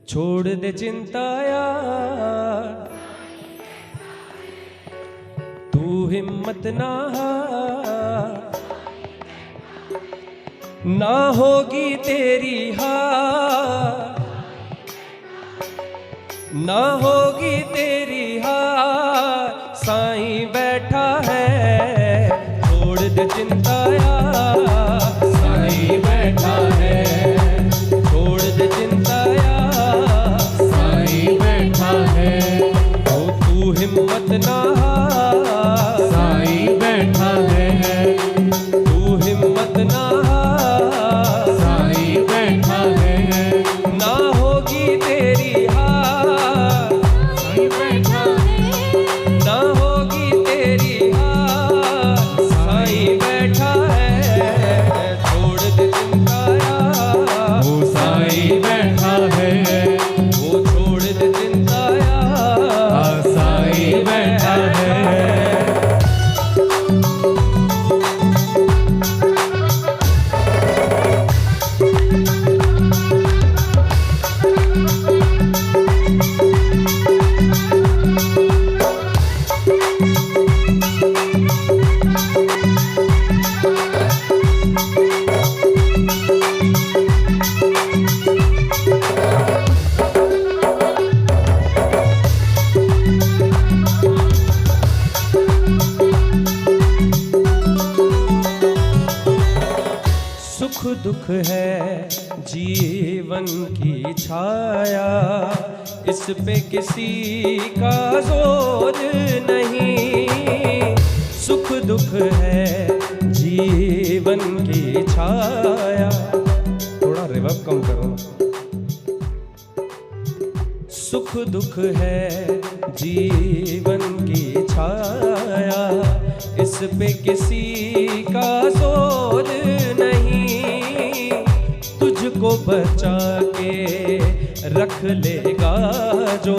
छोड़ दे चिंताया, तू हिम्मत ना हार, ना होगी तेरी हार, ना होगी तेरी हार। साईं बैठा है, छोड़ दे चिंताया, साईं बैठा है, छोड़ दे चिंताया, साईं बैठा है, ओ तू हिम्मत ना हार, साईं बैठा है, तू हिम्मत ना हार, साईं बैठा है, ना होगी तेरी हार, साईं बैठा है, ना होगी तेरी हार। साईं बैठा है, छोड़ दे चिंताया, वो साईं बैठा है, वो छोड़ दे चिंताया, साईं बैठा है। सुख दुख है जीवन की छाया, इस पे किसी का जोर नहीं। सुख दुख है जीवन की छाया, थोड़ा रिवर्ब कम करो। सुख दुख है जीवन की छाया, इस पे किसी का जोर नहीं। तुझको बचा के रख लेगा जो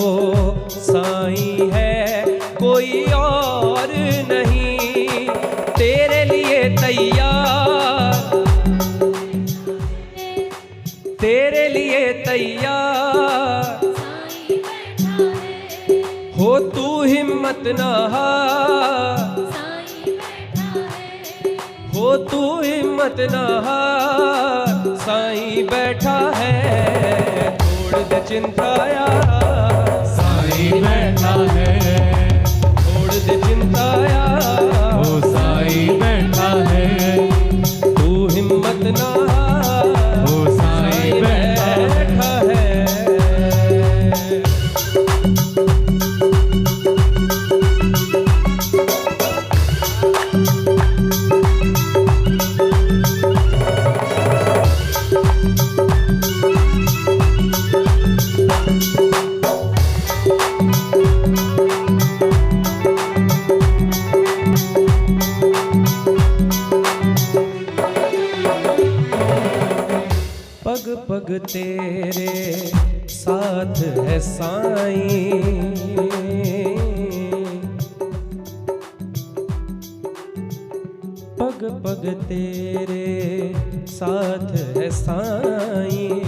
साईं है, कोई और नहीं। तेरे लिए तैयार, तेरे लिए तैयार हो, तू हिम्मत ना हार, हो तू हिम्मत ना हार। साईं बैठा है, छोड़ दे चिंताया, साईं बैठा है, छोड़ दे चिंताया, वो साईं बैठा है, तू हिम्मत ना हार। वो साईं बैठा है। है। पग पग तेरे साथ है साईं, पग पग तेरे साथ है साईं,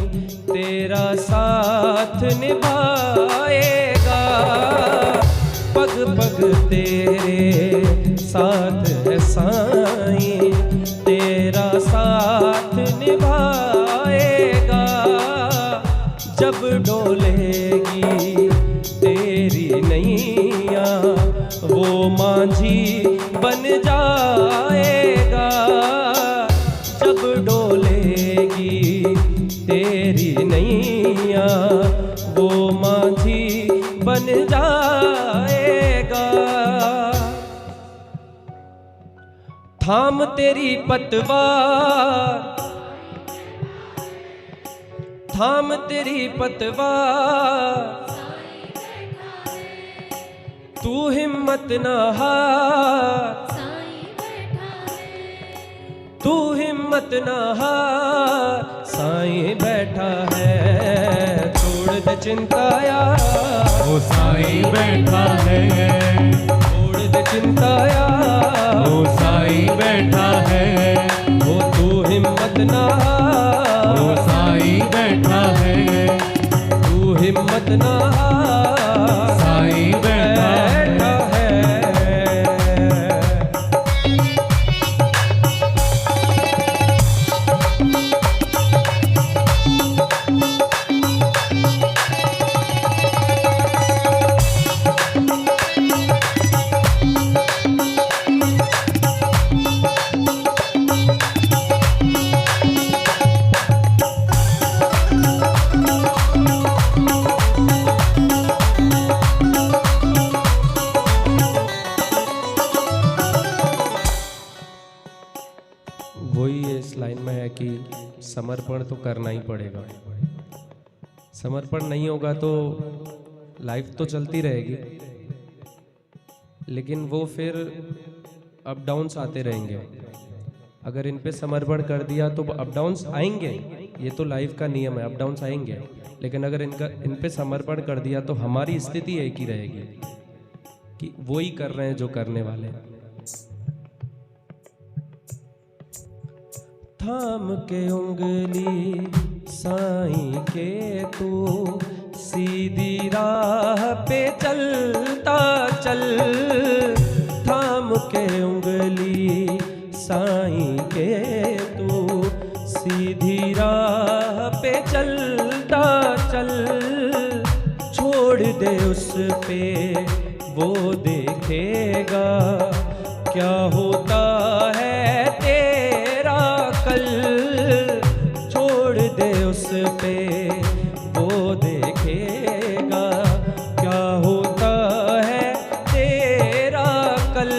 तेरा साथ निभाएगा। पग पग तेरे साथ है साईं, तेरा साथ निभाएगा। जब डोलेगी तेरी नैया, वो मांझी बन जाएगा। जब डोलेगी तेरी नैया, वो मांझी बन जाएगा। थाम तेरी पतवार, थाम तेरी पतवार, तू हिम्मत ना हार, तू हिम्मत ना हार। साईं बैठा है, छोड़ दे चिंताया, वो साईं बैठा है, छोड़ दे चिंताया, वो साईं बैठा है, वो तू हिम्मत ना हार। वो साईं बैठा है, तू समर्पण तो करना ही पड़ेगा। समर्पण नहीं होगा तो लाइफ तो चलती रहेगी, लेकिन वो फिर अप डाउन्स आते रहेंगे। अगर इन पे समर्पण कर दिया तो अप डाउन्स आएंगे, ये तो लाइफ का नियम है, अप डाउन्स आएंगे। लेकिन अगर इन पे समर्पण कर दिया तो हमारी स्थिति एक ही रहेगी कि वो ही कर रहे हैं जो करने वाले हैं। थाम के उंगली साईं के तू सीधी राह पे चलता चल, थाम के उंगली साईं के तू सीधी राह पे चलता चल, छोड़ दे उस पे वो देखेगा क्या होता है तेरा कल, छोड़ दे उस पे वो देखेगा क्या होता है तेरा कल।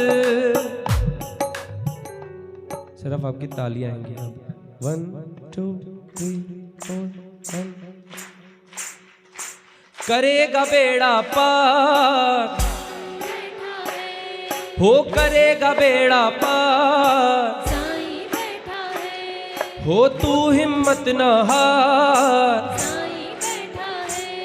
सिर्फ आपकी तालियां आएंगी अब। 1 2 3 4 1। करेगा बेड़ा पार हो, करेगा बेड़ा पार साईं बैठा है, हो, तू हिम्मत न हार, साईं बैठा है,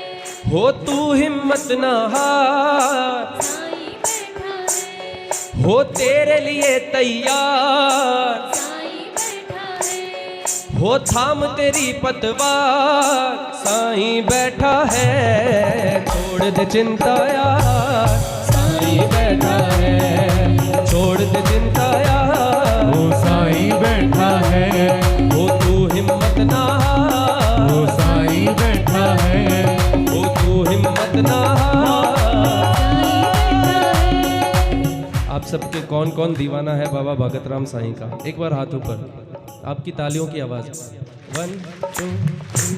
हो तू हिम्मत न हार, साईं बैठा है, हो तेरे लिए तैयार, साईं बैठा है, हो थाम तेरी पतवार, साईं बैठा है। छोड़ दे चिंता यार, साईं बैठा है, छोड़ दे चिंता यार, वो साईं बैठा है, हो तू हिम्मत ना हार, वो साईं बैठा है, हो तू हिम्मत ना हार। आप सबके कौन कौन दीवाना है बाबा भगत राम साईं का? एक बार हाथ ऊपर, आपकी तालियों की आवाज। 1 2 3